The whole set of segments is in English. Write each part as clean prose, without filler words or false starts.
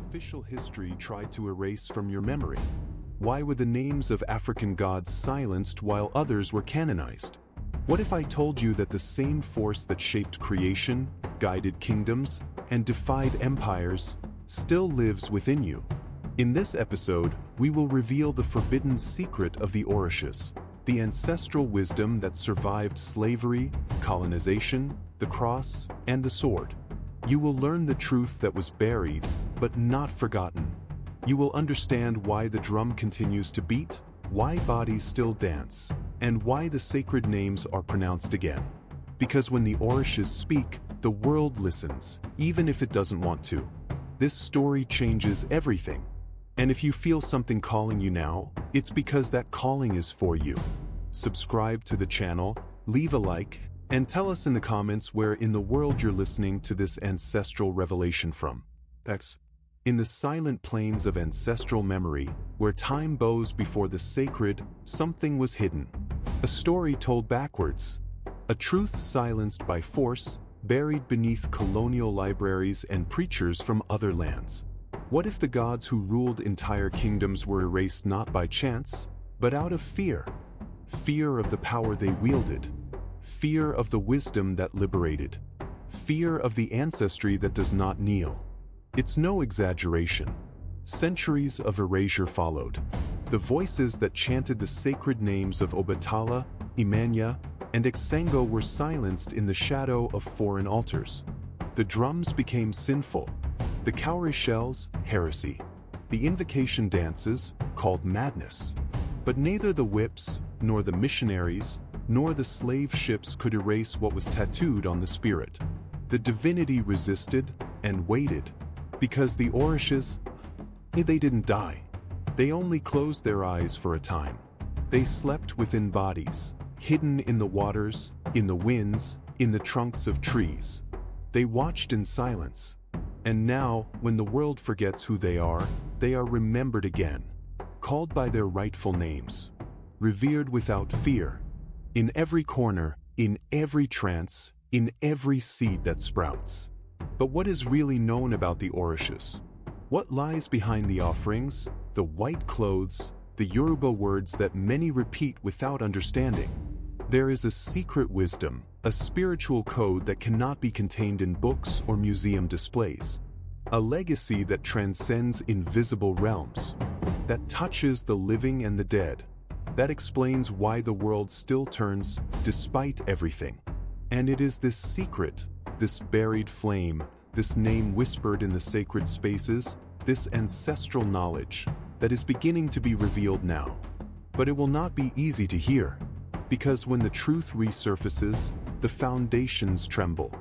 official history tried to erase from your memory? Why were the names of African gods silenced while others were canonized? What if I told you that the same force that shaped creation, guided kingdoms, and defied empires still lives within you? In this episode, we will reveal the forbidden secret of the Orixás, the ancestral wisdom that survived slavery, colonization, the cross, and the sword. You will learn the truth that was buried, but not forgotten. You will understand why the drum continues to beat, why bodies still dance, and why the sacred names are pronounced again. Because when the Orixás speak, the world listens, even if it doesn't want to. This story changes everything. And if you feel something calling you now, it's because that calling is for you. Subscribe to the channel, leave a like, and tell us in the comments where in the world you're listening to this ancestral revelation from. In the silent plains of ancestral memory, where time bows before the sacred, something was hidden. A story told backwards. A truth silenced by force, buried beneath colonial libraries and preachers from other lands. What if the gods who ruled entire kingdoms were erased not by chance, but out of fear? Fear of the power they wielded. Fear of the wisdom that liberated. Fear of the ancestry that does not kneel. It's no exaggeration. Centuries of erasure followed. The voices that chanted the sacred names of Obatala, Imanya, and Exango were silenced in the shadow of foreign altars. The drums became sinful. The cowrie shells, heresy. The invocation dances, called madness. But neither the whips, nor the missionaries, nor the slave ships could erase what was tattooed on the spirit. The divinity resisted and waited, because the Orixás, they didn't die. They only closed their eyes for a time. They slept within bodies, hidden in the waters, in the winds, in the trunks of trees. They watched in silence. And now, when the world forgets who they are remembered again, called by their rightful names, revered without fear. In every corner, in every trance, in every seed that sprouts. But what is really known about the Orixás? What lies behind the offerings, the white clothes, the Yoruba words that many repeat without understanding? There is a secret wisdom, a spiritual code that cannot be contained in books or museum displays. A legacy that transcends invisible realms, that touches the living and the dead. That explains why the world still turns, despite everything. And it is this secret, this buried flame, this name whispered in the sacred spaces, this ancestral knowledge, that is beginning to be revealed now. But it will not be easy to hear, because when the truth resurfaces, the foundations tremble.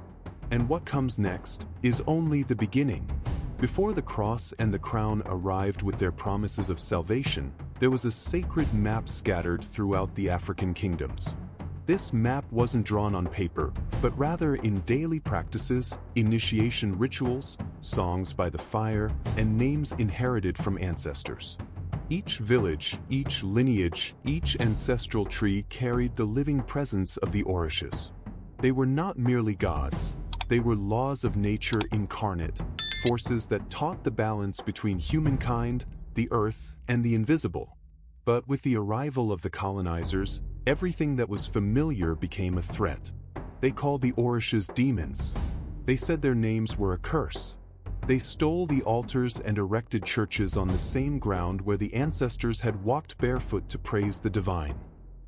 And what comes next is only the beginning. Before the cross and the crown arrived with their promises of salvation, there was a sacred map scattered throughout the African kingdoms. This map wasn't drawn on paper, but rather in daily practices, initiation rituals, songs by the fire, and names inherited from ancestors. Each village, each lineage, each ancestral tree carried the living presence of the Orixás. They were not merely gods, they were laws of nature incarnate, forces that taught the balance between humankind, the earth, and the invisible. But with the arrival of the colonizers, everything that was familiar became a threat. They called the Orixás demons. They said their names were a curse. They stole the altars and erected churches on the same ground where the ancestors had walked barefoot to praise the divine.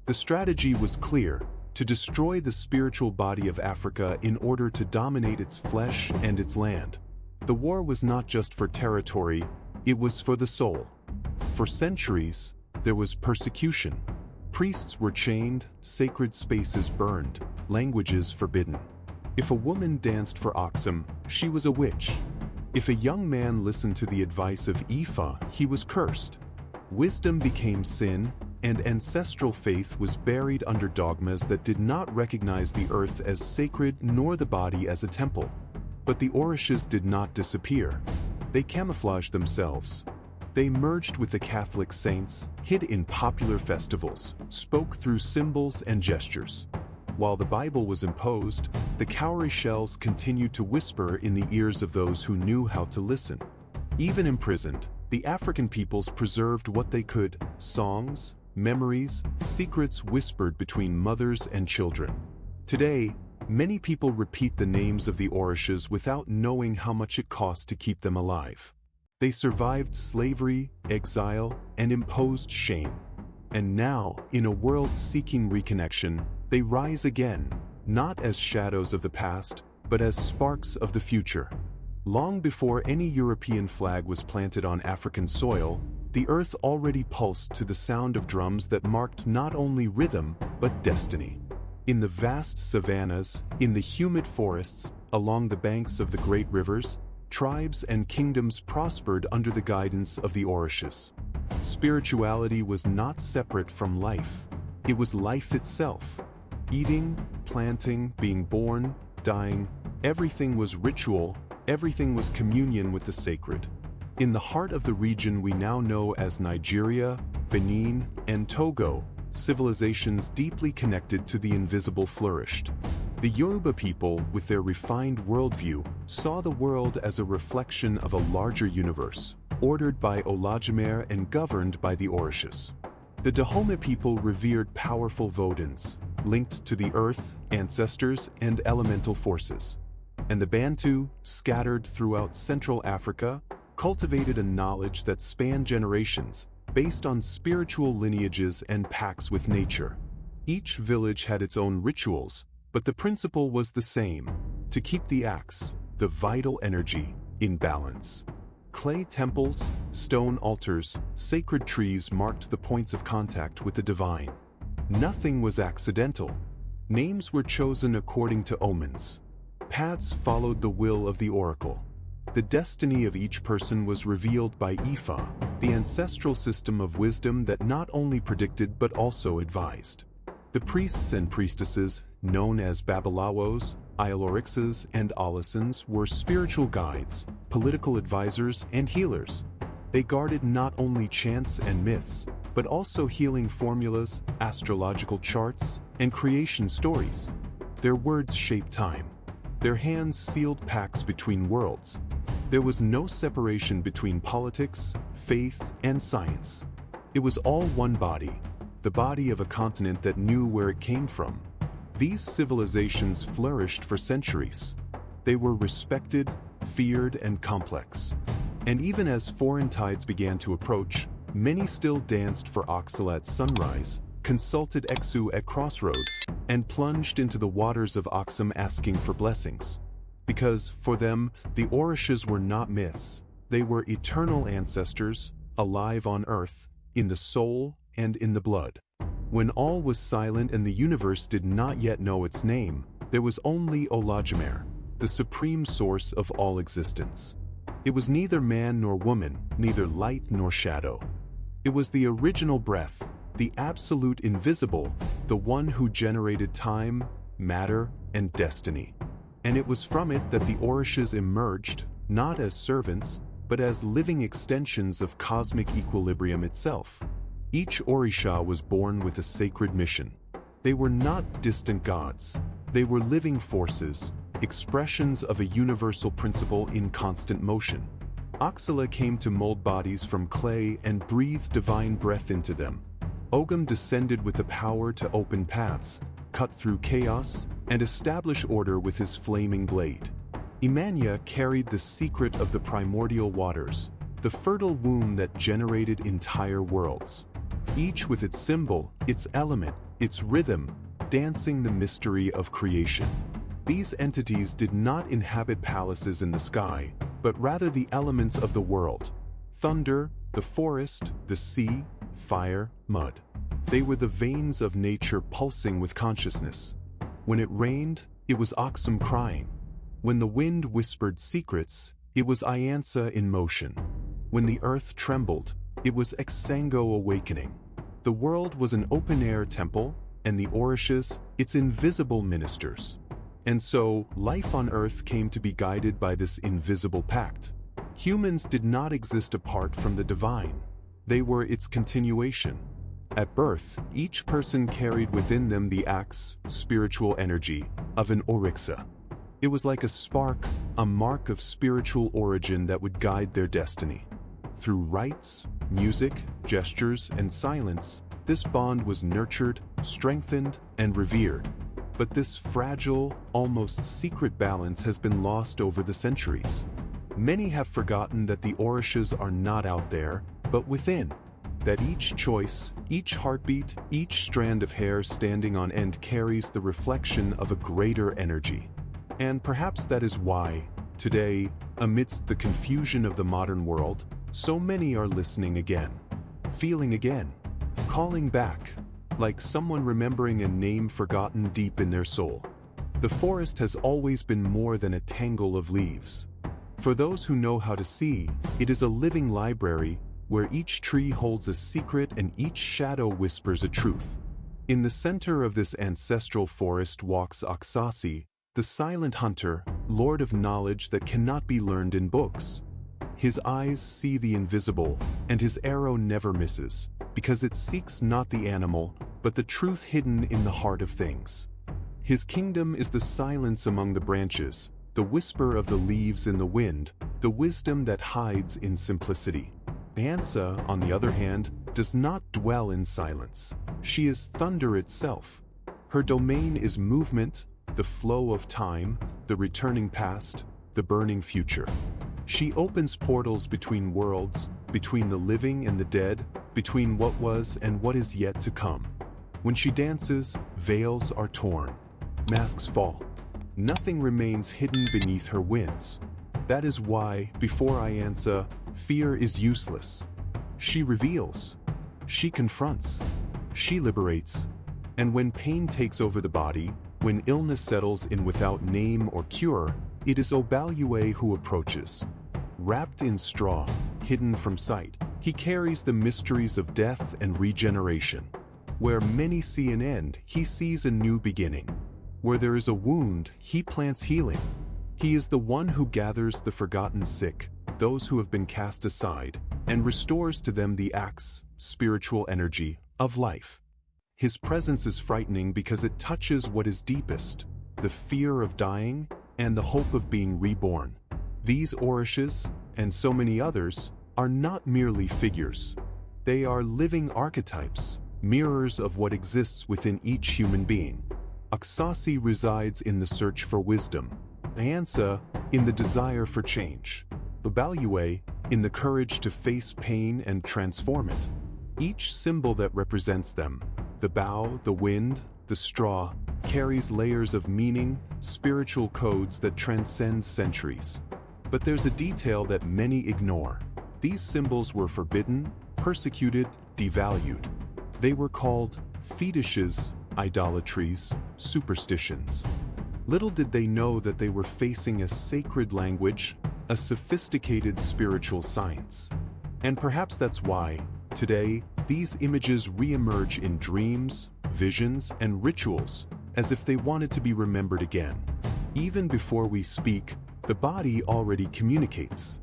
The strategy was clear: to destroy the spiritual body of Africa in order to dominate its flesh and its land. The war was not just for territory, it was for the soul. For centuries, there was persecution. Priests were chained, sacred spaces burned, languages forbidden. If a woman danced for oxum, she was a witch. If a young man listened to the advice of Ifa, he was cursed. Wisdom became sin, and ancestral faith was buried under dogmas that did not recognize the earth as sacred nor the body as a temple. But the Orixás did not disappear. They camouflaged themselves. They merged with the Catholic saints, hid in popular festivals, spoke through symbols and gestures. While the Bible was imposed, the cowrie shells continued to whisper in the ears of those who knew how to listen. Even imprisoned, the African peoples preserved what they could: songs, memories, secrets whispered between mothers and children. Today, many people repeat the names of the Orixás without knowing how much it cost to keep them alive. They survived slavery, exile, and imposed shame. And now, in a world seeking reconnection, they rise again, not as shadows of the past, but as sparks of the future. Long before any European flag was planted on African soil, the earth already pulsed to the sound of drums that marked not only rhythm, but destiny. In the vast savannas, in the humid forests, along the banks of the great rivers, tribes and kingdoms prospered under the guidance of the Orixás. Spirituality was not separate from life. It was life itself. Eating, planting, being born, dying, everything was ritual, everything was communion with the sacred. In the heart of the region we now know as Nigeria, Benin, and Togo, civilizations deeply connected to the invisible flourished. The Yoruba people, with their refined worldview, saw the world as a reflection of a larger universe, ordered by Olodumare and governed by the Orixás. The Dahomey people revered powerful Vodans, linked to the earth, ancestors, and elemental forces. And the Bantu, scattered throughout Central Africa, cultivated a knowledge that spanned generations, based on spiritual lineages and pacts with nature. Each village had its own rituals, but the principle was the same: to keep the axe, the vital energy, in balance. Clay temples, stone altars, sacred trees marked the points of contact with the divine. Nothing was accidental. Names were chosen according to omens. Paths followed the will of the oracle. The destiny of each person was revealed by Ifa, the ancestral system of wisdom that not only predicted but also advised. The priests and priestesses, known as Babalawos, Orixás, and Olisans, were spiritual guides, political advisors, and healers. They guarded not only chants and myths, but also healing formulas, astrological charts, and creation stories. Their words shaped time. Their hands sealed pacts between worlds. There was no separation between politics, faith, and science. It was all one body, the body of a continent that knew where it came from. These civilizations flourished for centuries. They were respected, feared, and complex. And even as foreign tides began to approach, many still danced for Oxala at sunrise, consulted Exu at crossroads, and plunged into the waters of Oxum asking for blessings. Because, for them, the Orixás were not myths. They were eternal ancestors, alive on earth, in the soul, and in the blood. When all was silent and the universe did not yet know its name, there was only Olodumare, the supreme source of all existence. It was neither man nor woman, neither light nor shadow. It was the original breath, the absolute invisible, the one who generated time, matter, and destiny. And it was from it that the Orixás emerged, not as servants, but as living extensions of cosmic equilibrium itself. Each Orixá was born with a sacred mission. They were not distant gods. They were living forces, expressions of a universal principle in constant motion. Oxala came to mold bodies from clay and breathe divine breath into them. Ogum descended with the power to open paths, cut through chaos, and establish order with his flaming blade. Imanya carried the secret of the primordial waters, the fertile womb that generated entire worlds. Each with its symbol, its element, its rhythm, dancing the mystery of creation. These entities did not inhabit palaces in the sky, but rather the elements of the world: thunder, the forest, the sea, fire, mud. They were the veins of nature pulsing with consciousness. When it rained, it was Oxum crying. When the wind whispered secrets, it was Iansa in motion. When the earth trembled, it was Exsango awakening. The world was an open-air temple, and the Orixás, its invisible ministers. And so, life on earth came to be guided by this invisible pact. Humans did not exist apart from the divine. They were its continuation. At birth, each person carried within them the axe, spiritual energy, of an Orixá. It was like a spark, a mark of spiritual origin that would guide their destiny. Through rites, music, gestures, and silence, this bond was nurtured, strengthened, and revered. But this fragile, almost secret balance has been lost over the centuries. Many have forgotten that the Orixás are not out there, but within. That each choice, each heartbeat, each strand of hair standing on end carries the reflection of a greater energy. And perhaps that is why, today, amidst the confusion of the modern world, so many are listening again, feeling again, calling back, like someone remembering a name forgotten deep in their soul. The forest has always been more than a tangle of leaves. For those who know how to see, it is a living library where each tree holds a secret and each shadow whispers a truth. In the center of this ancestral forest walks Orixás, the silent hunter, lord of knowledge that cannot be learned in books. His eyes see the invisible, and his arrow never misses, because it seeks not the animal, but the truth hidden in the heart of things. His kingdom is the silence among the branches, the whisper of the leaves in the wind, the wisdom that hides in simplicity. Ansa, on the other hand, does not dwell in silence. She is thunder itself. Her domain is movement, the flow of time, the returning past, the burning future. She opens portals between worlds, between the living and the dead, between what was and what is yet to come. When she dances, veils are torn, masks fall. Nothing remains hidden beneath her winds. That is why, before Ansa, fear is useless. She reveals. She confronts. She liberates. And when pain takes over the body, when illness settles in without name or cure, it is Obalue who approaches. Wrapped in straw, hidden from sight, he carries the mysteries of death and regeneration. Where many see an end, he sees a new beginning. Where there is a wound, he plants healing. He is the one who gathers the forgotten sick, those who have been cast aside, and restores to them the axe, spiritual energy, of life. His presence is frightening because it touches what is deepest, the fear of dying and the hope of being reborn. These Orixás, and so many others, are not merely figures. They are living archetypes, mirrors of what exists within each human being. Orixás resides in the search for wisdom, Ansa in the desire for change, Obalue in the courage to face pain and transform it. Each symbol that represents them, the bough, the wind, the straw, carries layers of meaning, spiritual codes that transcend centuries. But there's a detail that many ignore. These symbols were forbidden, persecuted, devalued. They were called fetishes, idolatries, superstitions. Little did they know that they were facing a sacred language, a sophisticated spiritual science. And perhaps that's why, today, these images re-emerge in dreams, visions, and rituals, as if they wanted to be remembered again. Even before we speak, the body already communicates.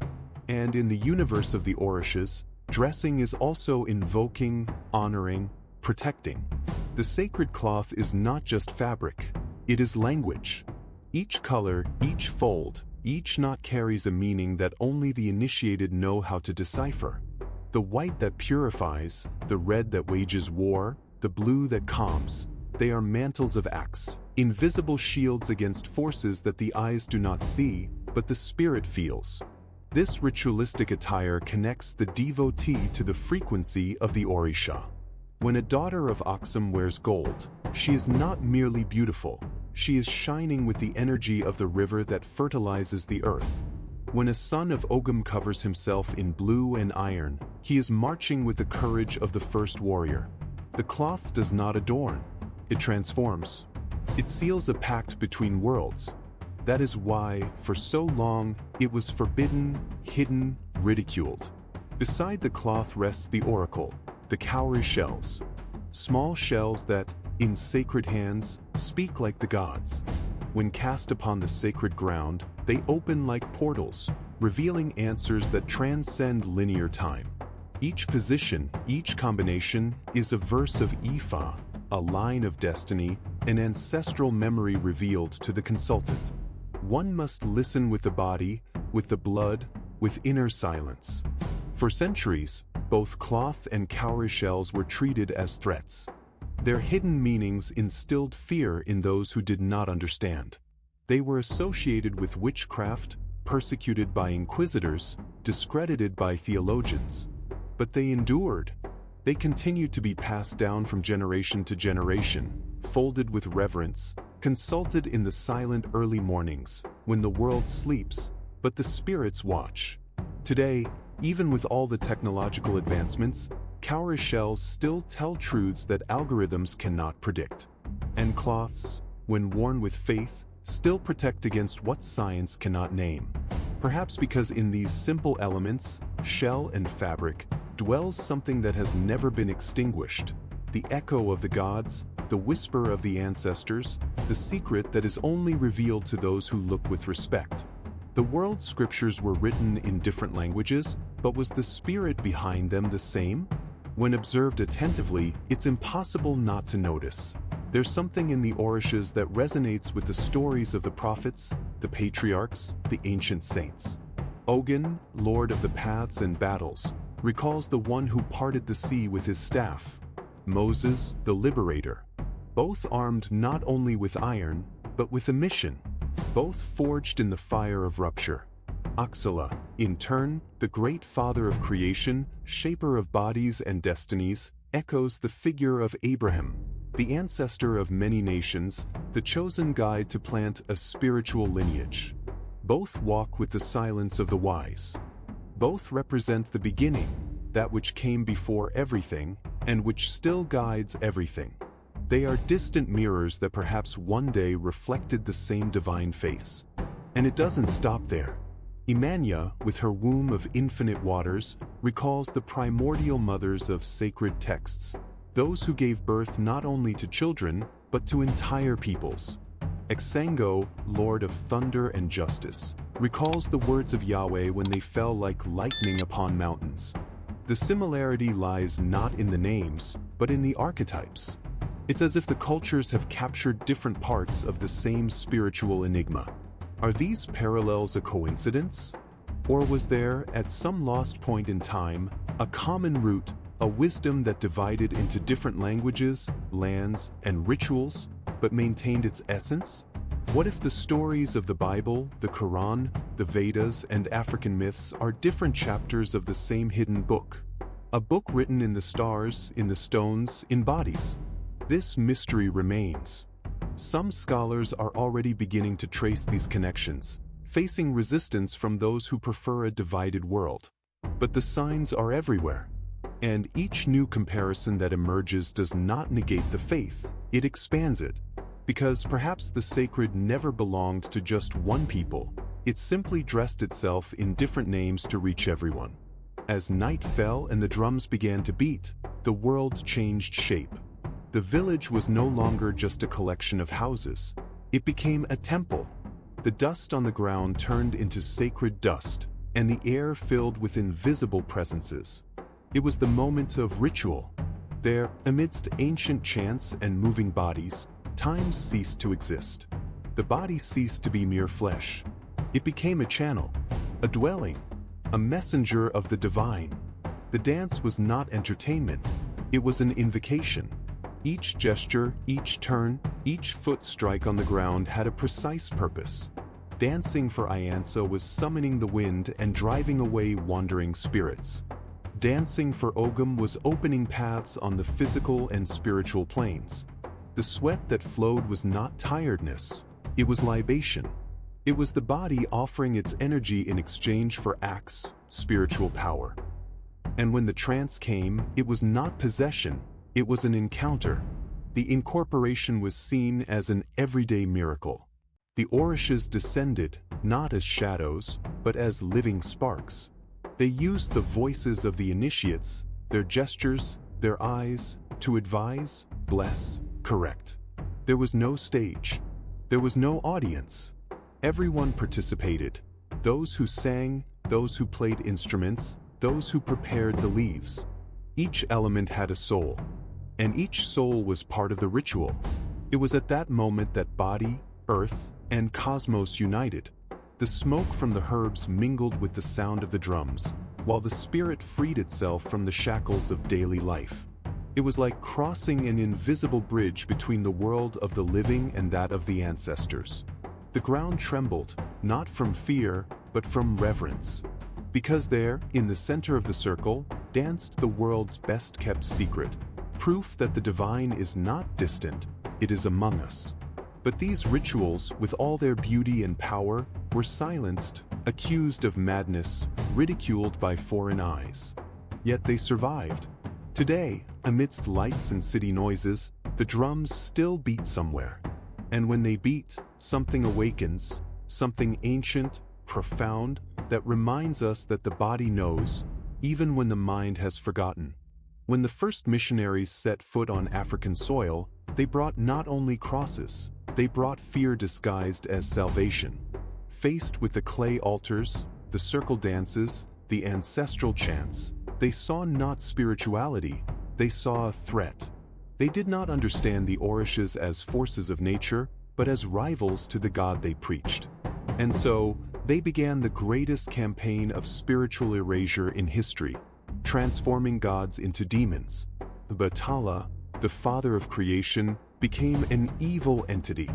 And in the universe of the Orixás, dressing is also invoking, honoring, protecting. The sacred cloth is not just fabric, it is language. Each color, each fold, each knot carries a meaning that only the initiated know how to decipher. The white that purifies, the red that wages war, the blue that calms, they are mantles of axe, invisible shields against forces that the eyes do not see, but the spirit feels. This ritualistic attire connects the devotee to the frequency of the Orixá. When a daughter of Oxum wears gold, she is not merely beautiful, she is shining with the energy of the river that fertilizes the earth. When a son of Ogum covers himself in blue and iron, he is marching with the courage of the first warrior. The cloth does not adorn, it transforms. It seals a pact between worlds. That is why, for so long, it was forbidden, hidden, ridiculed. Beside the cloth rests the oracle, the cowrie shells. Small shells that, in sacred hands, speak like the gods. When cast upon the sacred ground, they open like portals, revealing answers that transcend linear time. Each position, each combination, is a verse of Ifa, a line of destiny, an ancestral memory revealed to the consultant. One must listen with the body, with the blood, with inner silence. For centuries, both cloth and cowrie shells were treated as threats. Their hidden meanings instilled fear in those who did not understand. They were associated with witchcraft, persecuted by inquisitors, discredited by theologians. But they endured. They continued to be passed down from generation to generation, folded with reverence, consulted in the silent early mornings, when the world sleeps, but the spirits watch. Today, even with all the technological advancements, cowrie shells still tell truths that algorithms cannot predict. And cloths, when worn with faith, still protect against what science cannot name. Perhaps because in these simple elements, shell and fabric, dwells something that has never been extinguished. The echo of the gods, the whisper of the ancestors, the secret that is only revealed to those who look with respect. The world's scriptures were written in different languages, but was the spirit behind them the same? When observed attentively, it's impossible not to notice. There's something in the Orixás that resonates with the stories of the prophets, the patriarchs, the ancient saints. Ogun, lord of the paths and battles, recalls the one who parted the sea with his staff. Moses, the liberator. Both armed not only with iron, but with a mission. Both forged in the fire of rupture. Oxala, in turn, the great father of creation, shaper of bodies and destinies, echoes the figure of Abraham, the ancestor of many nations, the chosen guide to plant a spiritual lineage. Both walk with the silence of the wise. Both represent the beginning, that which came before everything, and which still guides everything. They are distant mirrors that perhaps one day reflected the same divine face. And it doesn't stop there. Imanya, with her womb of infinite waters, recalls the primordial mothers of sacred texts, those who gave birth not only to children, but to entire peoples. Exango, lord of thunder and justice, recalls the words of Yahweh when they fell like lightning upon mountains. The similarity lies not in the names, but in the archetypes. It's as if the cultures have captured different parts of the same spiritual enigma. Are these parallels a coincidence? Or was there, at some lost point in time, a common root, a wisdom that divided into different languages, lands, and rituals, but maintained its essence? What if the stories of the Bible, the Quran, the Vedas, and African myths are different chapters of the same hidden book? A book written in the stars, in the stones, in bodies. This mystery remains. Some scholars are already beginning to trace these connections, facing resistance from those who prefer a divided world. But the signs are everywhere. And each new comparison that emerges does not negate the faith, it expands it. Because perhaps the sacred never belonged to just one people, it simply dressed itself in different names to reach everyone. As night fell and the drums began to beat, the world changed shape. The village was no longer just a collection of houses. It became a temple. The dust on the ground turned into sacred dust, and the air filled with invisible presences. It was the moment of ritual. There, amidst ancient chants and moving bodies, time ceased to exist. The body ceased to be mere flesh. It became a channel, a dwelling, a messenger of the divine. The dance was not entertainment, it was an invocation. Each gesture, each turn, each foot strike on the ground had a precise purpose. Dancing for Iansa was summoning the wind and driving away wandering spirits. Dancing for Ogum was opening paths on the physical and spiritual planes. The sweat that flowed was not tiredness, it was libation. It was the body offering its energy in exchange for acts, spiritual power. And when the trance came, it was not possession, it was an encounter. The incorporation was seen as an everyday miracle. The Orixás descended, not as shadows, but as living sparks. They used the voices of the initiates, their gestures, their eyes, to advise, bless, correct. There was no stage. There was no audience. Everyone participated. Those who sang, those who played instruments, those who prepared the leaves. Each element had a soul. And each soul was part of the ritual. It was at that moment that body, earth, and cosmos united. The smoke from the herbs mingled with the sound of the drums, while the spirit freed itself from the shackles of daily life. It was like crossing an invisible bridge between the world of the living and that of the ancestors. The ground trembled, not from fear, but from reverence. Because there, in the center of the circle, danced the world's best-kept secret, proof that the divine is not distant, it is among us. But these rituals, with all their beauty and power, were silenced, accused of madness, ridiculed by foreign eyes. Yet they survived. Today, amidst lights and city noises, the drums still beat somewhere. And when they beat, something awakens, something ancient, profound, that reminds us that the body knows, even when the mind has forgotten. When the first missionaries set foot on African soil, they brought not only crosses, they brought fear disguised as salvation. Faced with the clay altars, the circle dances, the ancestral chants, they saw not spirituality, they saw a threat. They did not understand the Orixás as forces of nature, but as rivals to the God they preached. And so, they began the greatest campaign of spiritual erasure in history, transforming gods into demons. Batala, the father of creation, became an evil entity.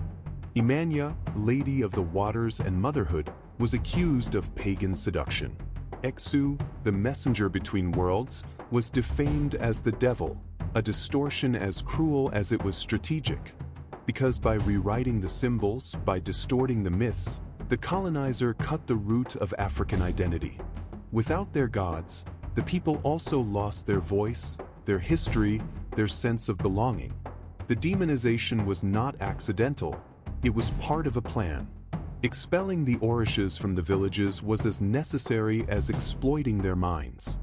Imanya, lady of the waters and motherhood, was accused of pagan seduction. Exu, the messenger between worlds, was defamed as the devil, a distortion as cruel as it was strategic. Because by rewriting the symbols, by distorting the myths, the colonizer cut the root of African identity. Without their gods, the people also lost their voice, their history, their sense of belonging. The demonization was not accidental, it was part of a plan. Expelling the Orixás from the villages was as necessary as exploiting their minds.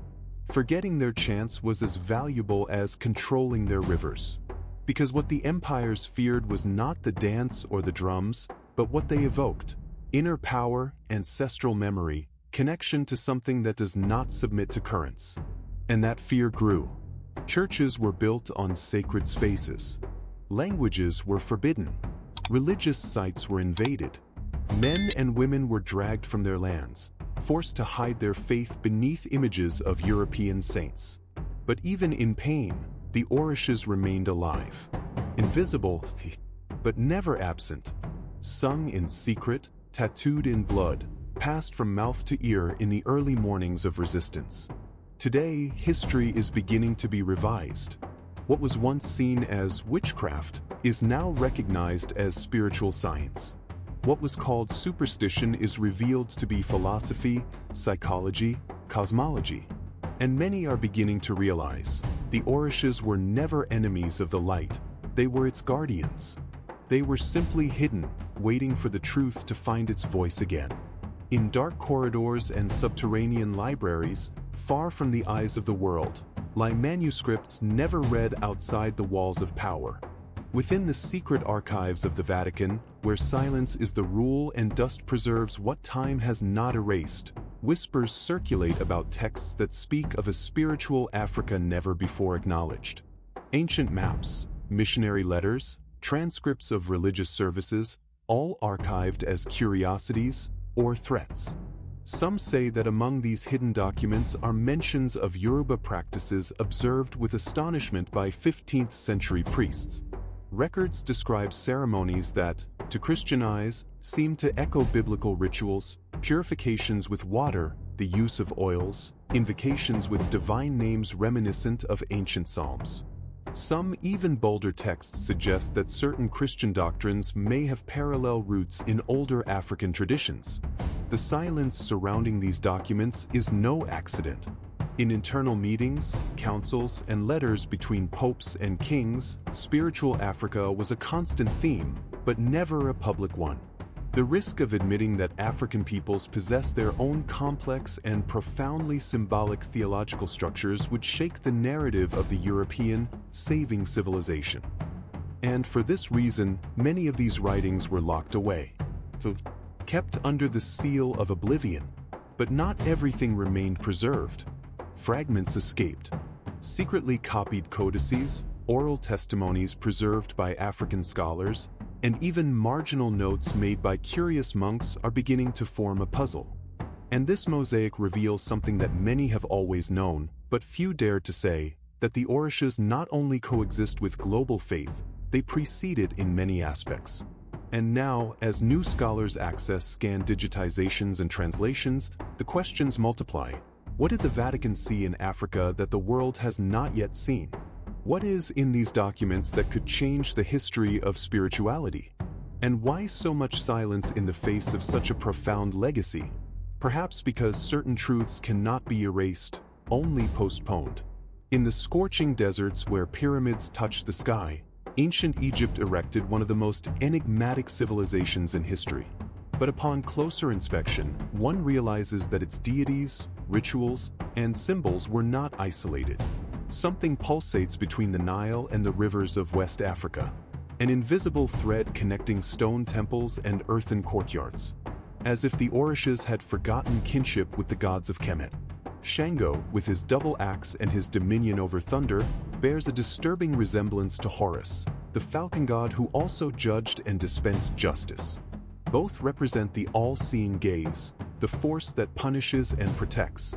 Forgetting their chants was as valuable as controlling their rivers. Because what the empires feared was not the dance or the drums, but what they evoked: inner power, ancestral memory, connection to something that does not submit to currents. And that fear grew. Churches were built on sacred spaces. Languages were forbidden. Religious sites were invaded. Men and women were dragged from their lands, forced to hide their faith beneath images of European saints. But even in pain, the Orixás remained alive. Invisible, but never absent. Sung in secret, tattooed in blood, passed from mouth to ear in the early mornings of resistance. Today, history is beginning to be revised. What was once seen as witchcraft is now recognized as spiritual science. What was called superstition is revealed to be philosophy, psychology, cosmology. And many are beginning to realize the Orixás were never enemies of the light, they were its guardians. They were simply hidden, waiting for the truth to find its voice again. In dark corridors and subterranean libraries, far from the eyes of the world, lie manuscripts never read outside the walls of power. Within the secret archives of the Vatican, where silence is the rule and dust preserves what time has not erased, whispers circulate about texts that speak of a spiritual Africa never before acknowledged. Ancient maps, missionary letters, transcripts of religious services, all archived as curiosities or threats. Some say that among these hidden documents are mentions of Yoruba practices observed with astonishment by 15th century priests. Records describe ceremonies that, to Christian eyes, seem to echo biblical rituals, purifications with water, the use of oils, invocations with divine names reminiscent of ancient psalms. Some even bolder texts suggest that certain Christian doctrines may have parallel roots in older African traditions. The silence surrounding these documents is no accident. In internal meetings, councils, and letters between popes and kings, spiritual Africa was a constant theme, but never a public one. The risk of admitting that African peoples possess their own complex and profoundly symbolic theological structures would shake the narrative of the European, saving civilization. And for this reason, many of these writings were locked away, kept under the seal of oblivion. But not everything remained preserved. Fragments escaped. Secretly copied codices, oral testimonies preserved by African scholars, and even marginal notes made by curious monks are beginning to form a puzzle. And this mosaic reveals something that many have always known, but few dare to say, that the Orixás not only coexist with global faith, they precede it in many aspects. And now, as new scholars access scanned digitizations and translations, the questions multiply. What did the Vatican see in Africa that the world has not yet seen? What is in these documents that could change the history of spirituality? And why so much silence in the face of such a profound legacy? Perhaps because certain truths cannot be erased, only postponed. In the scorching deserts where pyramids touch the sky, ancient Egypt erected one of the most enigmatic civilizations in history. But upon closer inspection, one realizes that its deities, rituals, and symbols were not isolated. Something pulsates between the Nile and the rivers of West Africa, an invisible thread connecting stone temples and earthen courtyards. As if the Orixás had forgotten kinship with the gods of Kemet. Shango, with his double axe and his dominion over thunder, bears a disturbing resemblance to Horus, the falcon god who also judged and dispensed justice. Both represent the all-seeing gaze, the force that punishes and protects.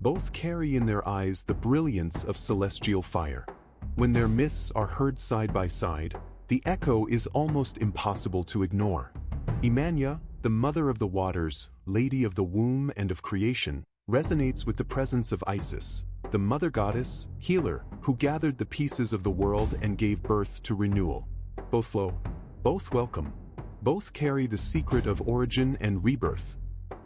Both carry in their eyes the brilliance of celestial fire. When their myths are heard side by side, the echo is almost impossible to ignore. Imanya, the mother of the waters, lady of the womb and of creation, resonates with the presence of Isis, the mother goddess, healer, who gathered the pieces of the world and gave birth to renewal. Both flow, both welcome, both carry the secret of origin and rebirth.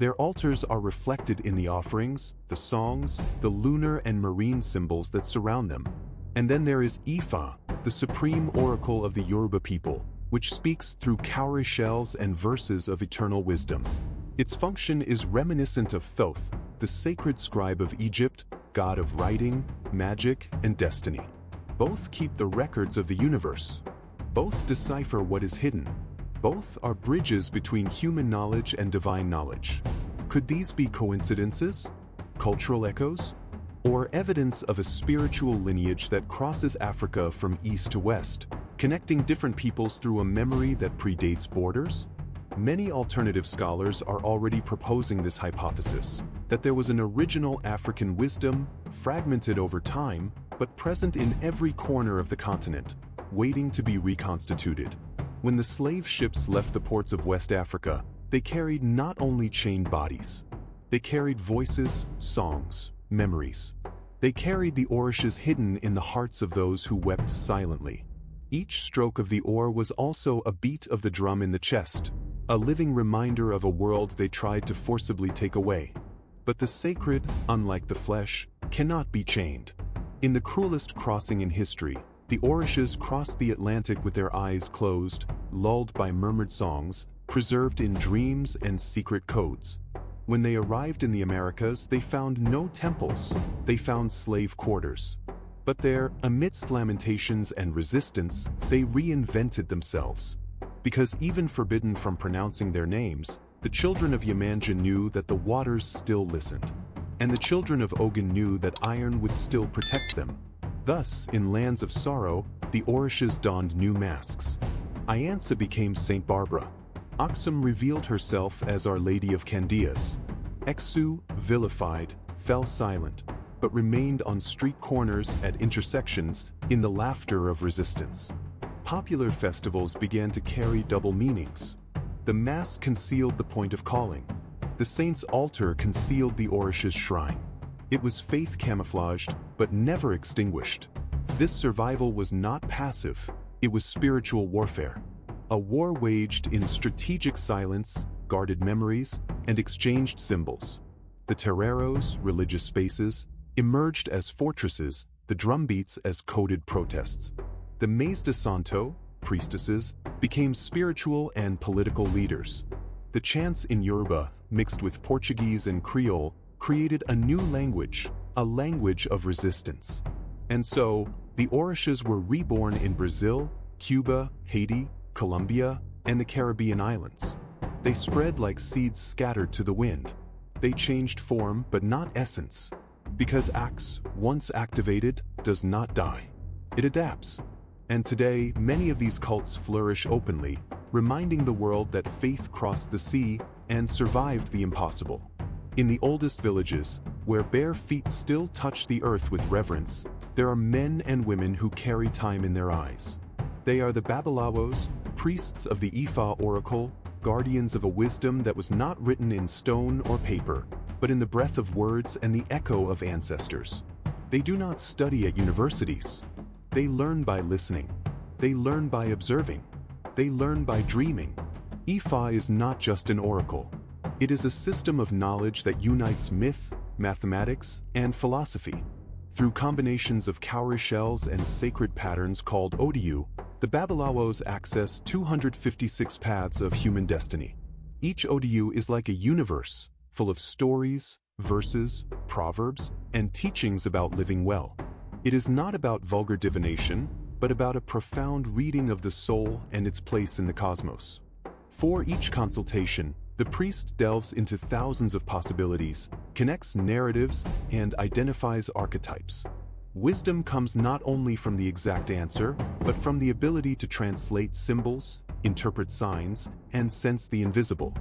Their altars are reflected in the offerings, the songs, the lunar and marine symbols that surround them. And then there is Ifa, the supreme oracle of the Yoruba people, which speaks through cowrie shells and verses of eternal wisdom. Its function is reminiscent of Thoth, the sacred scribe of Egypt, god of writing, magic, and destiny. Both keep the records of the universe. Both decipher what is hidden. Both are bridges between human knowledge and divine knowledge. Could these be coincidences? Cultural echoes? Or evidence of a spiritual lineage that crosses Africa from east to west, connecting different peoples through a memory that predates borders? Many alternative scholars are already proposing this hypothesis, that there was an original African wisdom, fragmented over time, but present in every corner of the continent, waiting to be reconstituted. When the slave ships left the ports of West Africa, they carried not only chained bodies. They carried voices, songs, memories. They carried the Orixás hidden in the hearts of those who wept silently. Each stroke of the oar was also a beat of the drum in the chest, a living reminder of a world they tried to forcibly take away. But the sacred, unlike the flesh, cannot be chained. In the cruelest crossing in history, the Orixás crossed the Atlantic with their eyes closed, lulled by murmured songs, preserved in dreams and secret codes. When they arrived in the Americas, they found no temples, they found slave quarters. But there, amidst lamentations and resistance, they reinvented themselves. Because even forbidden from pronouncing their names, the children of Yemanja knew that the waters still listened. And the children of Ogun knew that iron would still protect them. Thus, in lands of sorrow, the Orixás donned new masks. Ayansa became Saint Barbara. Aksum revealed herself as Our Lady of Candeias. Exu, vilified, fell silent, but remained on street corners at intersections in the laughter of resistance. Popular festivals began to carry double meanings. The mass concealed the point of calling. The saint's altar concealed the Orixás shrine. It was faith camouflaged, but never extinguished. This survival was not passive, it was spiritual warfare. A war waged in strategic silence, guarded memories, and exchanged symbols. The terreiros, religious spaces, emerged as fortresses, the drumbeats as coded protests. The Mães de Santo, priestesses, became spiritual and political leaders. The chants in Yoruba, mixed with Portuguese and Creole, created a new language, a language of resistance. And so, the Orixás were reborn in Brazil, Cuba, Haiti, Colombia, and the Caribbean islands. They spread like seeds scattered to the wind. They changed form but not essence. Because Axe, once activated, does not die. It adapts. And today, many of these cults flourish openly, reminding the world that faith crossed the sea and survived the impossible. In the oldest villages, where bare feet still touch the earth with reverence, there are men and women who carry time in their eyes. They are the Babalawos, priests of the Ifa oracle, guardians of a wisdom that was not written in stone or paper, but in the breath of words and the echo of ancestors. They do not study at universities. They learn by listening. They learn by observing. They learn by dreaming. Ifa is not just an oracle. It is a system of knowledge that unites myth, mathematics, and philosophy. Through combinations of cowrie shells and sacred patterns called Odiyu, the Babalawos access 256 paths of human destiny. Each Odiyu is like a universe, full of stories, verses, proverbs, and teachings about living well. It is not about vulgar divination, but about a profound reading of the soul and its place in the cosmos. For each consultation, the priest delves into thousands of possibilities, connects narratives, and identifies archetypes. Wisdom comes not only from the exact answer, but from the ability to translate symbols, interpret signs, and sense the invisible.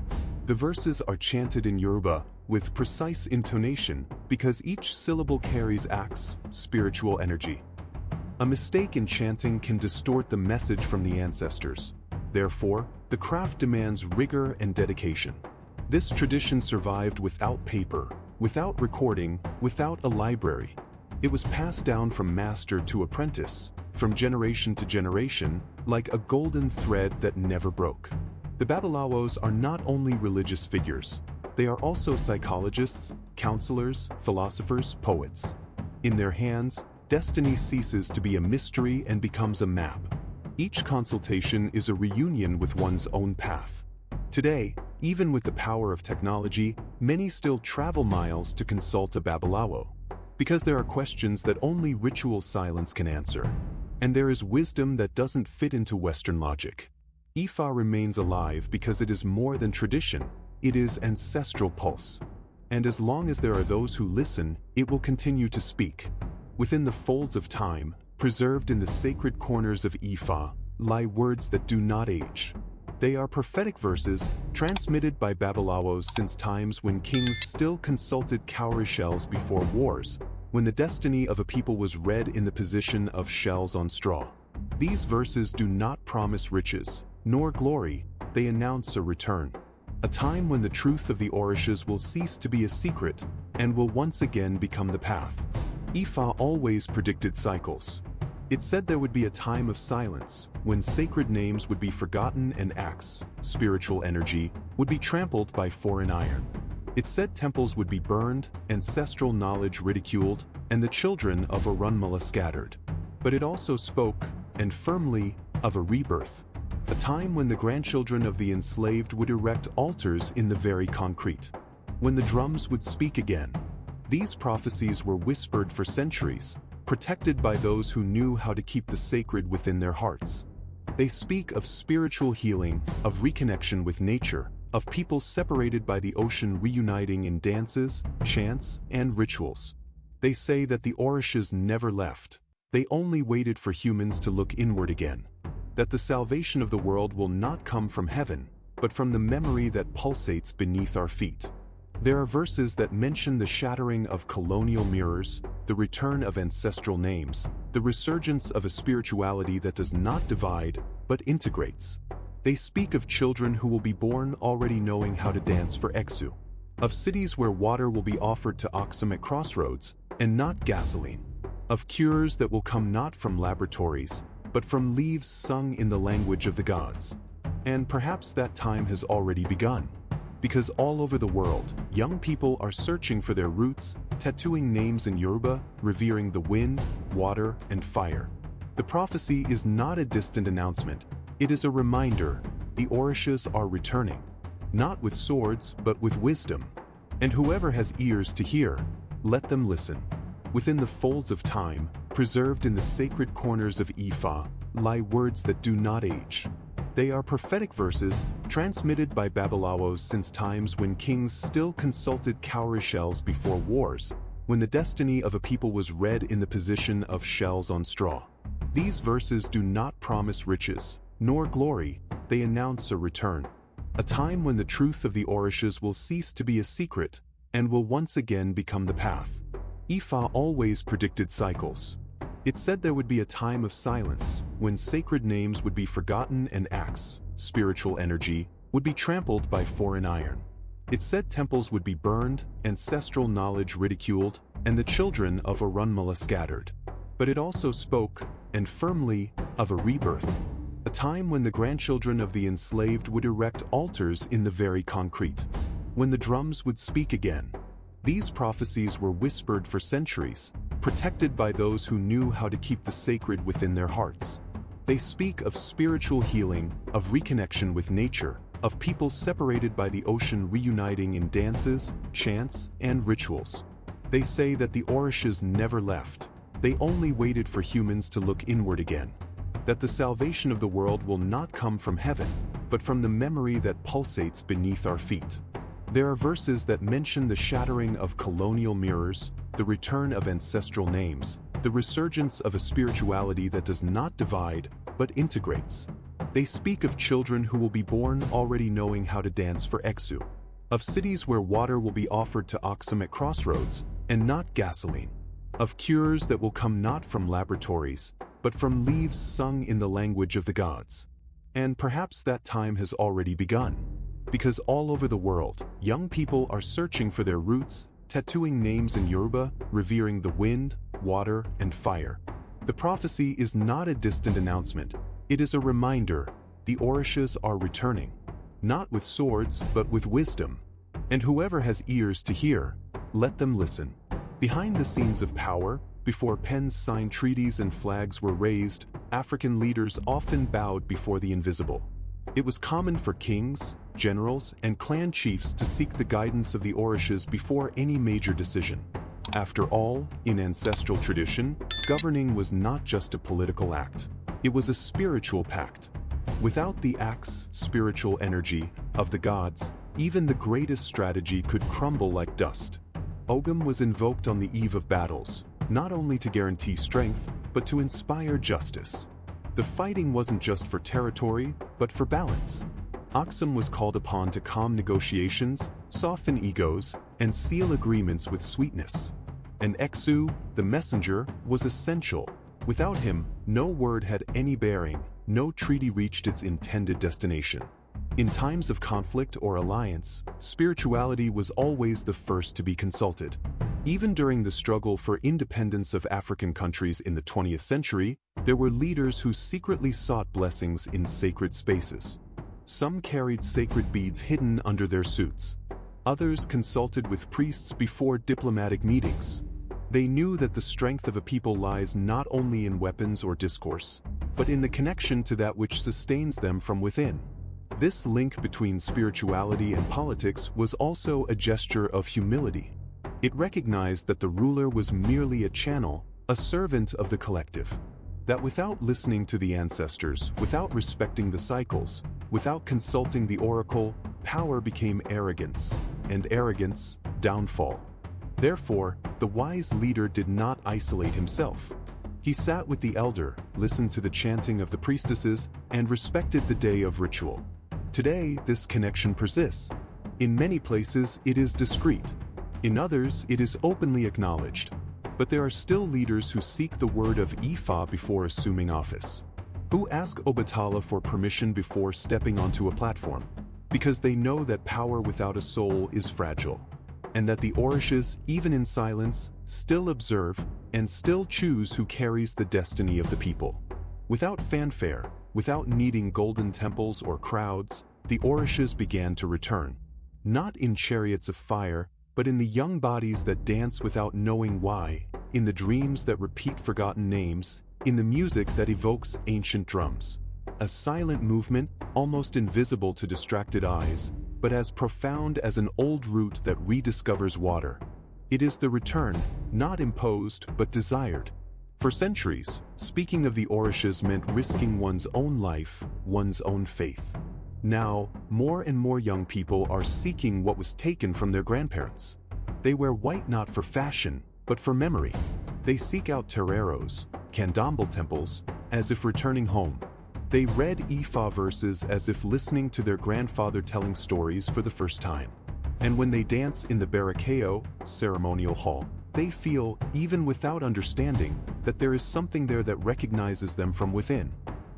The verses are chanted in Yoruba with precise intonation because each syllable carries Ak's spiritual energy. A mistake in chanting can distort the message from the ancestors. Therefore, the craft demands rigor and dedication. This tradition survived without paper, without recording, without a library. It was passed down from master to apprentice, from generation to generation, like a golden thread that never broke. The Babalawos are not only religious figures, they are also psychologists, counselors, philosophers, poets. In their hands, destiny ceases to be a mystery and becomes a map. Each consultation is a reunion with one's own path. Today, even with the power of technology, many still travel miles to consult a Babalawo, because there are questions that only ritual silence can answer, and there is wisdom that doesn't fit into Western logic. Ifa remains alive because it is more than tradition, it is ancestral pulse. And as long as there are those who listen, it will continue to speak. Within the folds of time, preserved in the sacred corners of Ifa, lie words that do not age. They are prophetic verses, transmitted by Babalawos since times when kings still consulted cowrie shells before wars, when the destiny of a people was read in the position of shells on straw. These verses do not promise riches, nor glory, they announce a return. A time when the truth of the Orixás will cease to be a secret, and will once again become the path. Ifa always predicted cycles. It said there would be a time of silence, when sacred names would be forgotten and Ak's spiritual energy would be trampled by foreign iron. It said temples would be burned, ancestral knowledge ridiculed, and the children of Orunmila scattered. But it also spoke, and firmly, of a rebirth. A time when the grandchildren of the enslaved would erect altars in the very concrete. When the drums would speak again. These prophecies were whispered for centuries, protected by those who knew how to keep the sacred within their hearts. They speak of spiritual healing, of reconnection with nature, of people separated by the ocean reuniting in dances, chants, and rituals. They say that the Orixás never left. They only waited for humans to look inward again. That the salvation of the world will not come from heaven, but from the memory that pulsates beneath our feet. There are verses that mention the shattering of colonial mirrors, the return of ancestral names, the resurgence of a spirituality that does not divide, but integrates. They speak of children who will be born already knowing how to dance for Exu, of cities where water will be offered to oxen at crossroads, and not gasoline, of cures that will come not from laboratories, but from leaves sung in the language of the gods. And perhaps that time has already begun. Because all over the world, young people are searching for their roots, tattooing names in Yoruba, revering the wind, water, and fire. The prophecy is not a distant announcement, it is a reminder, the Orixás are returning. Not with swords, but with wisdom. And whoever has ears to hear, let them listen. Within the folds of time, preserved in the sacred corners of Ifa, lie words that do not age. They are prophetic verses, transmitted by Babalawos since times when kings still consulted cowrie shells before wars, when the destiny of a people was read in the position of shells on straw. These verses do not promise riches, nor glory, they announce a return. A time when the truth of the Orixás will cease to be a secret and will once again become the path. Ifa always predicted cycles. It said there would be a time of silence, when sacred names would be forgotten and acts, spiritual energy, would be trampled by foreign iron. It said temples would be burned, ancestral knowledge ridiculed, and the children of Orunmila scattered. But it also spoke, and firmly, of a rebirth. A time when the grandchildren of the enslaved would erect altars in the very concrete. When the drums would speak again. These prophecies were whispered for centuries, protected by those who knew how to keep the sacred within their hearts. They speak of spiritual healing, of reconnection with nature, of people separated by the ocean reuniting in dances, chants, and rituals. They say that the Orixás never left. They only waited for humans to look inward again. That the salvation of the world will not come from heaven, but from the memory that pulsates beneath our feet. There are verses that mention the shattering of colonial mirrors, the return of ancestral names, the resurgence of a spirituality that does not divide, but integrates. They speak of children who will be born already knowing how to dance for Exu, of cities where water will be offered to oxen at crossroads, and not gasoline, of cures that will come not from laboratories, but from leaves sung in the language of the gods. And perhaps that time has already begun. Because all over the world, young people are searching for their roots, tattooing names in Yoruba, revering the wind, water, and fire. The prophecy is not a distant announcement. It is a reminder, the Orixás are returning. Not with swords, but with wisdom. And whoever has ears to hear, let them listen. Behind the scenes of power, before pens signed treaties and flags were raised, African leaders often bowed before the invisible. It was common for kings, generals, and clan chiefs to seek the guidance of the Orixás before any major decision. After all, in ancestral tradition, governing was not just a political act. It was a spiritual pact. Without the axe, spiritual energy, of the gods, even the greatest strategy could crumble like dust. Ogum was invoked on the eve of battles, not only to guarantee strength, but to inspire justice. The fighting wasn't just for territory, but for balance. Oxum was called upon to calm negotiations, soften egos, and seal agreements with sweetness. And Exu, the messenger, was essential. Without him, no word had any bearing, no treaty reached its intended destination. In times of conflict or alliance, spirituality was always the first to be consulted. Even during the struggle for independence of African countries in the 20th century, there were leaders who secretly sought blessings in sacred spaces. Some carried sacred beads hidden under their suits. Others consulted with priests before diplomatic meetings. They knew that the strength of a people lies not only in weapons or discourse, but in the connection to that which sustains them from within. This link between spirituality and politics was also a gesture of humility. It recognized that the ruler was merely a channel, a servant of the collective. That without listening to the ancestors, without respecting the cycles, without consulting the oracle, power became arrogance, and arrogance, downfall. Therefore, the wise leader did not isolate himself. He sat with the elder, listened to the chanting of the priestesses, and respected the day of ritual. Today, this connection persists. In many places, it is discreet. In others, it is openly acknowledged. But there are still leaders who seek the word of Ifa before assuming office. Who ask Obatala for permission before stepping onto a platform. Because they know that power without a soul is fragile. And that the Orixás, even in silence, still observe and still choose who carries the destiny of the people. Without fanfare, without needing golden temples or crowds, the Orixás began to return. Not in chariots of fire, but in the young bodies that dance without knowing why, in the dreams that repeat forgotten names, in the music that evokes ancient drums. A silent movement, almost invisible to distracted eyes, but as profound as an old root that rediscovers water. It is the return, not imposed but desired. For centuries, speaking of the Orixás meant risking one's own life, one's own faith. Now, more and more young people are seeking what was taken from their grandparents. They wear white not for fashion, but for memory. They seek out tereros, candomblé temples, as if returning home. They read Ifa verses as if listening to their grandfather telling stories for the first time. And when they dance in the Barakeo, ceremonial hall, they feel, even without understanding, that there is something there that recognizes them from within.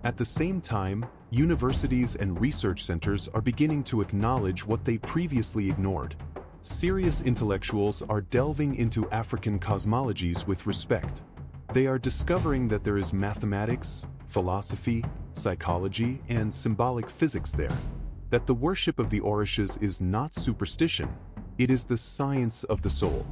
At the same time, universities and research centers are beginning to acknowledge what they previously ignored. Serious intellectuals are delving into African cosmologies with respect. They are discovering that there is mathematics, philosophy, psychology, and symbolic physics there. That the worship of the Orixás is not superstition, it is the science of the soul.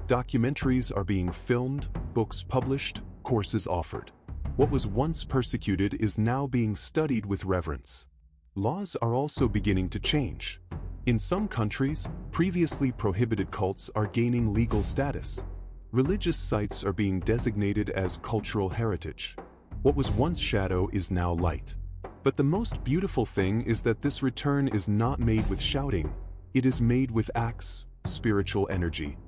Documentaries are being filmed, books published, courses offered. What was once persecuted is now being studied with reverence. Laws are also beginning to change. In some countries, previously prohibited cults are gaining legal status. Religious sites are being designated as cultural heritage. What was once shadow is now light. But the most beautiful thing is that this return is not made with shouting, it is made with acts, spiritual energy.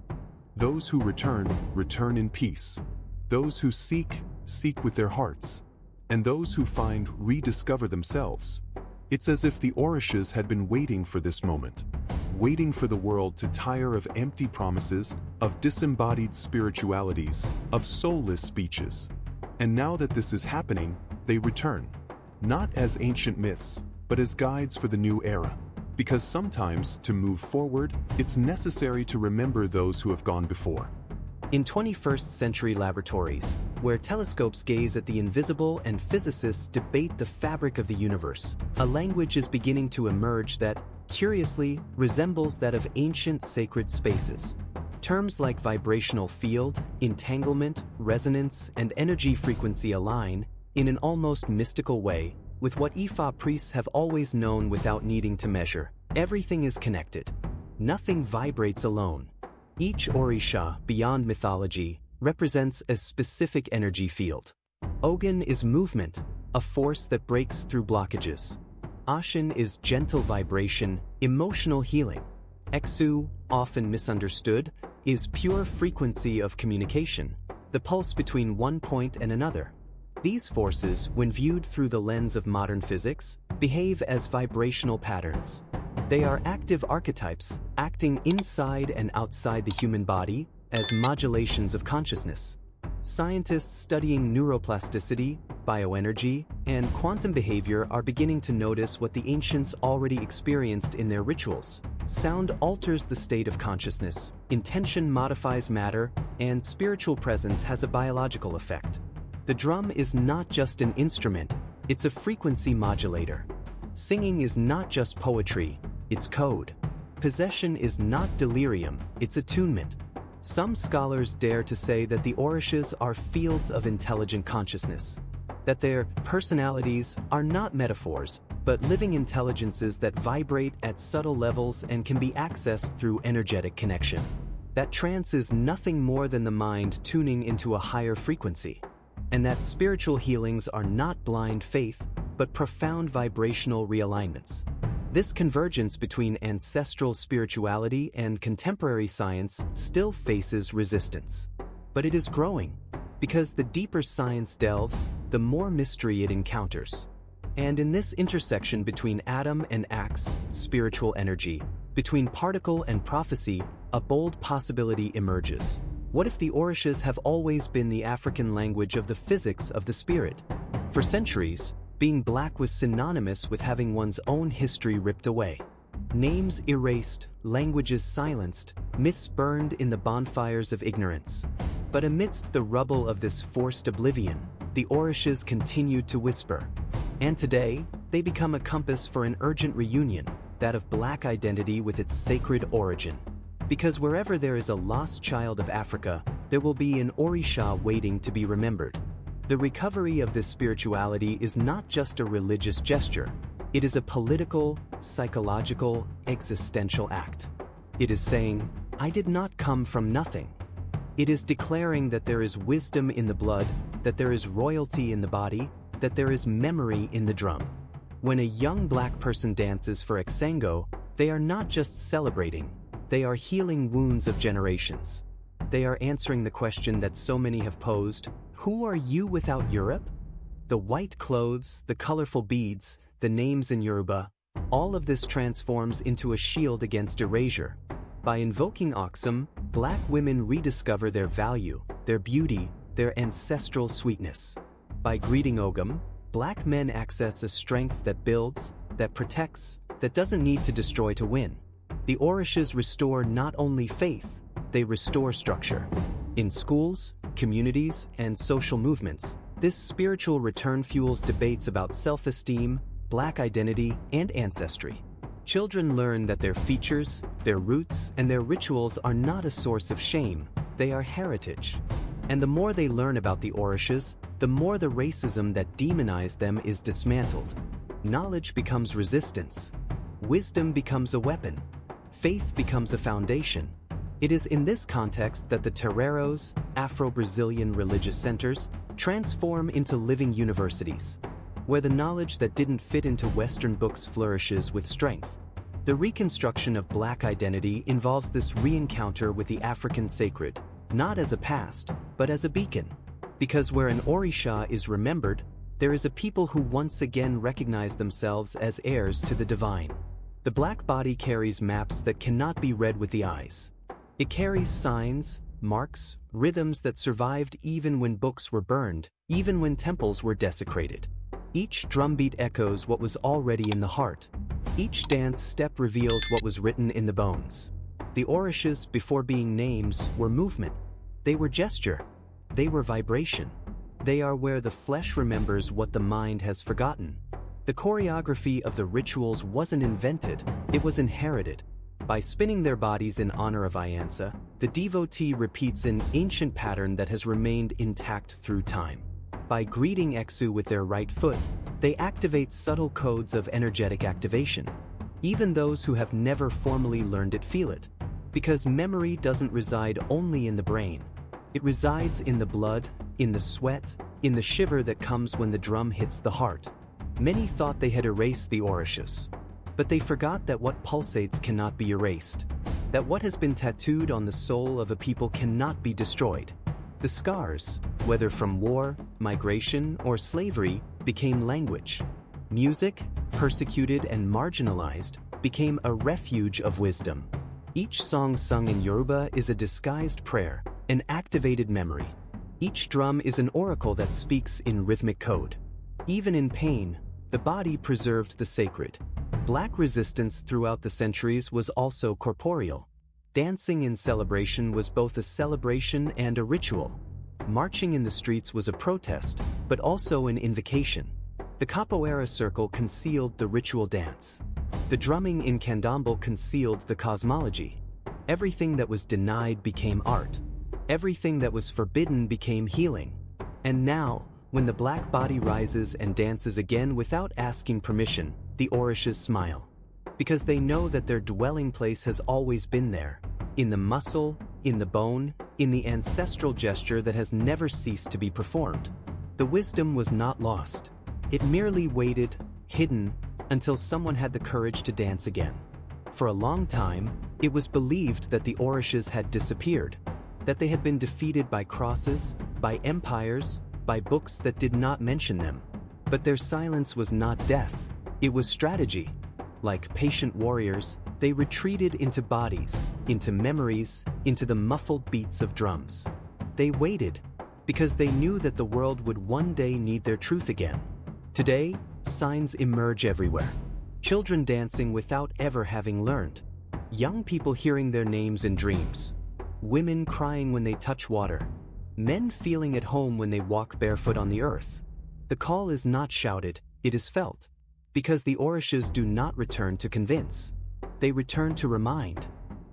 Those who return, return in peace. Those who seek, seek with their hearts. And those who find, rediscover themselves. It's as if the Orixás had been waiting for this moment. Waiting for the world to tire of empty promises, of disembodied spiritualities, of soulless speeches. And now that this is happening, they return. Not as ancient myths, but as guides for the new era. Because sometimes, to move forward, it's necessary to remember those who have gone before. In 21st century laboratories, where telescopes gaze at the invisible and physicists debate the fabric of the universe, a language is beginning to emerge that, curiously, resembles that of ancient sacred spaces. Terms like vibrational field, entanglement, resonance, and energy frequency align, in an almost mystical way, with what Ifa priests have always known without needing to measure. Everything is connected. Nothing vibrates alone. Each Orixá, beyond mythology, represents a specific energy field. Ogun is movement, a force that breaks through blockages. Ashen is gentle vibration, emotional healing. Exu, often misunderstood, is pure frequency of communication, the pulse between one point and another. These forces, when viewed through the lens of modern physics, behave as vibrational patterns. They are active archetypes, acting inside and outside the human body as modulations of consciousness. Scientists studying neuroplasticity, bioenergy, and quantum behavior are beginning to notice what the ancients already experienced in their rituals. Sound alters the state of consciousness, intention modifies matter, and spiritual presence has a biological effect. The drum is not just an instrument, it's a frequency modulator. Singing is not just poetry, it's code. Possession is not delirium, it's attunement. Some scholars dare to say that the Orixás are fields of intelligent consciousness, that their personalities are not metaphors, but living intelligences that vibrate at subtle levels and can be accessed through energetic connection. That trance is nothing more than the mind tuning into a higher frequency, and that spiritual healings are not blind faith, but profound vibrational realignments. This convergence between ancestral spirituality and contemporary science still faces resistance. But it is growing, because the deeper science delves, the more mystery it encounters. And in this intersection between atom and axe, spiritual energy, between particle and prophecy, a bold possibility emerges. What if the Orixás have always been the African language of the physics of the spirit? For centuries, being black was synonymous with having one's own history ripped away. Names erased, languages silenced, myths burned in the bonfires of ignorance. But amidst the rubble of this forced oblivion, the Orixás continued to whisper. And today, they become a compass for an urgent reunion, that of black identity with its sacred origin. Because wherever there is a lost child of Africa, there will be an Orixá waiting to be remembered. The recovery of this spirituality is not just a religious gesture, it is a political, psychological, existential act. It is saying, I did not come from nothing. It is declaring that there is wisdom in the blood, that there is royalty in the body, that there is memory in the drum. When a young black person dances for Exango, they are not just celebrating, they are healing wounds of generations. They are answering the question that so many have posed, who are you without Europe? The white clothes, the colorful beads, the names in Yoruba, all of this transforms into a shield against erasure. By invoking Oxum, Black women rediscover their value, their beauty, their ancestral sweetness. By greeting Ogum, Black men access a strength that builds, that protects, that doesn't need to destroy to win. The Orixás restore not only faith, they restore structure. In schools, communities, and social movements, this spiritual return fuels debates about self-esteem, Black identity, and ancestry. Children learn that their features, their roots, and their rituals are not a source of shame, they are heritage. And the more they learn about the Orixás, the more the racism that demonized them is dismantled. Knowledge becomes resistance. Wisdom becomes a weapon. Faith becomes a foundation. It is in this context that the terreiros, Afro-Brazilian religious centers, transform into living universities, where the knowledge that didn't fit into Western books flourishes with strength. The reconstruction of Black identity involves this re-encounter with the African sacred, not as a past, but as a beacon. Because where an Orixá is remembered, there is a people who once again recognize themselves as heirs to the divine. The Black body carries maps that cannot be read with the eyes. It carries signs, marks, rhythms that survived even when books were burned, even when temples were desecrated. Each drumbeat echoes what was already in the heart. Each dance step reveals what was written in the bones. The Orixás, before being names, were movement. They were gesture. They were vibration. They are where the flesh remembers what the mind has forgotten. The choreography of the rituals wasn't invented, it was inherited. By spinning their bodies in honor of Iansa, the devotee repeats an ancient pattern that has remained intact through time. By greeting Exu with their right foot, they activate subtle codes of energetic activation. Even those who have never formally learned it feel it. Because memory doesn't reside only in the brain. It resides in the blood, in the sweat, in the shiver that comes when the drum hits the heart. Many thought they had erased the Orixás. But they forgot that what pulsates cannot be erased. That what has been tattooed on the soul of a people cannot be destroyed. The scars, whether from war, migration, or slavery, became language. Music, persecuted and marginalized, became a refuge of wisdom. Each song sung in Yoruba is a disguised prayer, an activated memory. Each drum is an oracle that speaks in rhythmic code. Even in pain, the body preserved the sacred. Black resistance throughout the centuries was also corporeal. Dancing in celebration was both a celebration and a ritual. Marching in the streets was a protest, but also an invocation. The capoeira circle concealed the ritual dance. The drumming in candomblé concealed the cosmology. Everything that was denied became art. Everything that was forbidden became healing. And now, when the Black body rises and dances again without asking permission, the Orixás smile. Because they know that their dwelling place has always been there. In the muscle, in the bone, in the ancestral gesture that has never ceased to be performed. The wisdom was not lost. It merely waited, hidden, until someone had the courage to dance again. For a long time, it was believed that the Orixás had disappeared, that they had been defeated by crosses, by empires, by books that did not mention them. But their silence was not death, it was strategy. Like patient warriors, they retreated into bodies, into memories, into the muffled beats of drums. They waited, because they knew that the world would one day need their truth again. Today, signs emerge everywhere. Children dancing without ever having learned. Young people hearing their names in dreams. Women crying when they touch water. Men feeling at home when they walk barefoot on the earth. The call is not shouted, it is felt. Because the Orixás do not return to convince. They return to remind.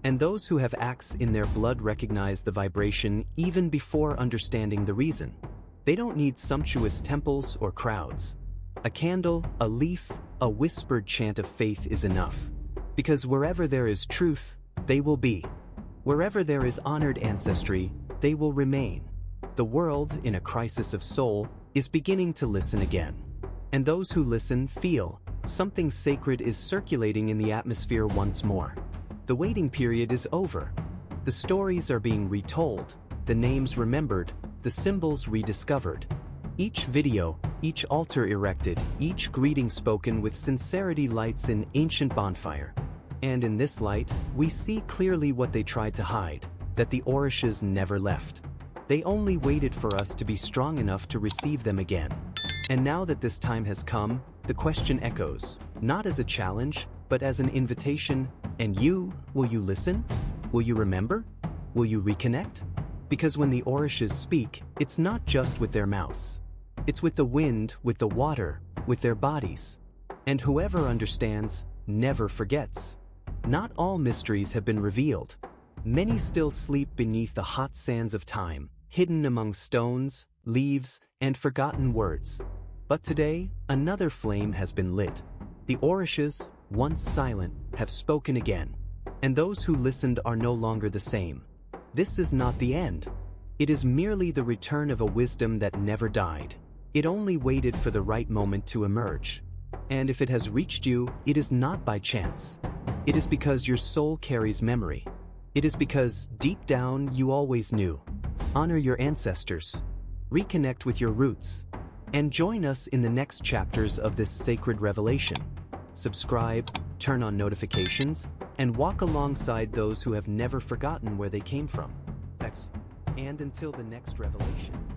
And those who have axe in their blood recognize the vibration even before understanding the reason. They don't need sumptuous temples or crowds. A candle, a leaf, a whispered chant of faith is enough. Because wherever there is truth, they will be. Wherever there is honored ancestry, they will remain. The world, in a crisis of soul, is beginning to listen again. And those who listen feel something sacred is circulating in the atmosphere once more. The waiting period is over. The stories are being retold, the names remembered, the symbols rediscovered. Each video, each altar erected, each greeting spoken with sincerity lights an ancient bonfire. And in this light, we see clearly what they tried to hide, that the Orixás never left. They only waited for us to be strong enough to receive them again. And now that this time has come, the question echoes, not as a challenge, but as an invitation. And you, will you listen? Will you remember? Will you reconnect? Because when the Orixás speak, it's not just with their mouths. It's with the wind, with the water, with their bodies. And whoever understands, never forgets. Not all mysteries have been revealed. Many still sleep beneath the hot sands of time, hidden among stones, leaves, and forgotten words. But today, another flame has been lit. The Orixás, once silent, have spoken again. And those who listened are no longer the same. This is not the end. It is merely the return of a wisdom that never died. It only waited for the right moment to emerge. And if it has reached you, it is not by chance. It is because your soul carries memory. It is because, deep down, you always knew. Honor your ancestors. Reconnect with your roots. And join us in the next chapters of this sacred revelation. Subscribe, turn on notifications, and walk alongside those who have never forgotten where they came from. And until the next revelation.